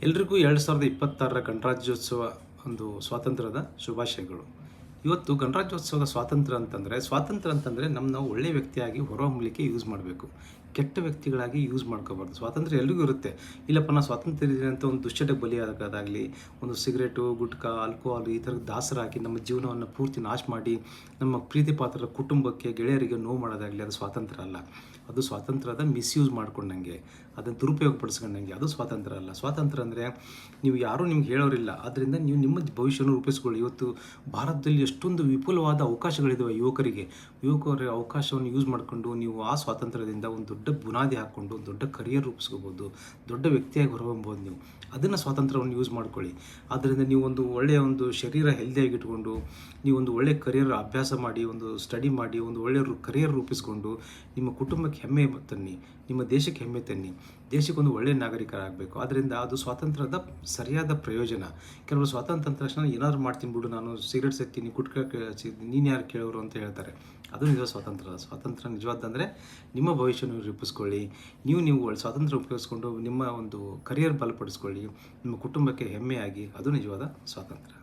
ಎಲ್ರಿಗೂ 2026 ಗಣರಾಜ್ಯೋತ್ಸವ ಒಂದು ಸ್ವಾತಂತ್ರ್ಯದ ಶುಭಾಶಯಗಳು. ಇವತ್ತು ಗಣರಾಜ್ಯೋತ್ಸವದ ಸ್ವಾತಂತ್ರ್ಯ ಅಂತಂದರೆ ನಾವು ಒಳ್ಳೆಯ ವ್ಯಕ್ತಿಯಾಗಿ ಹೊರಹೊಮ್ಮಲಿಕ್ಕೆ ಯೂಸ್ ಮಾಡಬೇಕು. ಕೆಟ್ಟ ವ್ಯಕ್ತಿಗಳಾಗಿ ಯೂಸ್ ಮಾಡ್ಕೋಬಾರ್ದು. ಸ್ವಾತಂತ್ರ್ಯ ಎಲ್ರಿಗೂ ಇರುತ್ತೆ. ಇಲ್ಲಪ್ಪ ನಾನು ಸ್ವಾತಂತ್ರ್ಯ ಇದೆ ಅಂತ ಒಂದು ದುಶ್ಚಟಕ್ಕೆ ಬಲಿಯಾಗೋದಾಗಲಿ, ಒಂದು ಸಿಗರೇಟು, ಗುಟ್ಕಾ, ಆಲ್ಕೋಹಾಲ್ ಈ ಥರದ ದಾಸರಾಗಿ ನಮ್ಮ ಜೀವನವನ್ನು ಪೂರ್ತಿ ನಾಶ ಮಾಡಿ ನಮ್ಮ ಪ್ರೀತಿ ಪಾತ್ರರ ಕುಟುಂಬಕ್ಕೆ, ಗೆಳೆಯರಿಗೆ ನೋವು ಮಾಡೋದಾಗಲಿ ಅದು ಸ್ವಾತಂತ್ರ್ಯ ಅಲ್ಲ. ಅದು ಸ್ವಾತಂತ್ರ್ಯದ ಮಿಸ್ಯೂಸ್ ಮಾಡ್ಕೊಂಡಂಗೆ, ಅದನ್ನು ದುರುಪಯೋಗ ಪಡಿಸ್ಕೊಂಡಂಗೆ ಅದು ಸ್ವಾತಂತ್ರ್ಯ ಅಲ್ಲ. ಸ್ವಾತಂತ್ರ್ಯ ಅಂದರೆ ನೀವು ಯಾರೂ ನಿಮ್ಗೆ ಹೇಳೋರಿಲ್ಲ, ಆದ್ದರಿಂದ ನೀವು ನಿಮ್ಮ ಭವಿಷ್ಯವನ್ನು ರೂಪಿಸ್ಕೊಳ್ಳಿ. ಇವತ್ತು ಭಾರತದಲ್ಲಿ ಎಷ್ಟೊಂದು ವಿಪುಲವಾದ ಅವಕಾಶಗಳಿದ್ದಾವೆ ಯುವಕರ ಅವಕಾಶವನ್ನು ಯೂಸ್ ಮಾಡಿಕೊಂಡು ನೀವು ಆ ಸ್ವಾತಂತ್ರ್ಯದಿಂದ ಒಂದು ದೊಡ್ಡ ಬುನಾದಿ ಹಾಕ್ಕೊಂಡು ಒಂದು ದೊಡ್ಡ ಕರಿಯರ್ ರೂಪಿಸ್ಕೋಬೋದು, ದೊಡ್ಡ ವ್ಯಕ್ತಿಯಾಗಿ ಹೊರಹೊಮ್ಬೋದು. ನೀವು ಅದನ್ನು ಸ್ವಾತಂತ್ರ್ಯವನ್ನು ಯೂಸ್ ಮಾಡ್ಕೊಳ್ಳಿ. ಆದ್ದರಿಂದ ನೀವು ಒಂದು ಒಳ್ಳೆಯ ಒಂದು ಶರೀರ ಹೆಲ್ದಿಯಾಗಿ ಇಟ್ಕೊಂಡು ನೀವು ಒಂದು ಒಳ್ಳೆಯ ಕರಿಯರ್ ಅಭ್ಯಾಸ ಮಾಡಿ, ಒಂದು ಸ್ಟಡಿ ಮಾಡಿ, ಒಂದು ಒಳ್ಳೆಯ ಕರಿಯರ್ ರೂಪಿಸ್ಕೊಂಡು ನಿಮ್ಮ ಕುಟುಂಬಕ್ಕೆ ಹೆಮ್ಮೆ ತನ್ನಿ, ನಿಮ್ಮ ದೇಶಕ್ಕೆ ಹೆಮ್ಮೆ ತನ್ನಿ, ದೇಶಕ್ಕೊಂದು ಒಳ್ಳೆಯ ನಾಗರಿಕರಾಗಬೇಕು. ಆದ್ದರಿಂದ ಅದು ಸ್ವಾತಂತ್ರ್ಯದ ಸರಿಯಾದ ಪ್ರಯೋಜನ. ಕೆಲವರು ಸ್ವಾತಂತ್ರ್ಯ ಅಂದ ತಕ್ಷಣ ಏನಾದರೂ ಮಾಡ್ತೀನಿ ಬಿಡು, ನಾನು ಸಿಗರೇಟ್ ಸೇರ್ತೀನಿ, ಗುಟ್ಕಾ ನೀನು ಯಾರು ಕೇಳೋರು ಅಂತ ಹೇಳ್ತಾರೆ. ಅದು ನಿಜ ಸ್ವಾತಂತ್ರ್ಯ ನಿಜವಾದಂದರೆ ನಿಮ್ಮ ಭವಿಷ್ಯವನ್ನು ರೂಪಿಸ್ಕೊಳ್ಳಿ. ನೀವು ಒಳ್ಳೆ ಸ್ವಾತಂತ್ರ್ಯ ಉಪಯೋಗಿಸ್ಕೊಂಡು ನಿಮ್ಮ ಒಂದು ಕರಿಯರ್ ಬಲಪಡಿಸ್ಕೊಳ್ಳಿ, ನಿಮ್ಮ ಕುಟುಂಬಕ್ಕೆ ಹೆಮ್ಮೆಯಾಗಿ, ಅದು ನಿಜವಾದ ಸ್ವಾತಂತ್ರ್ಯ.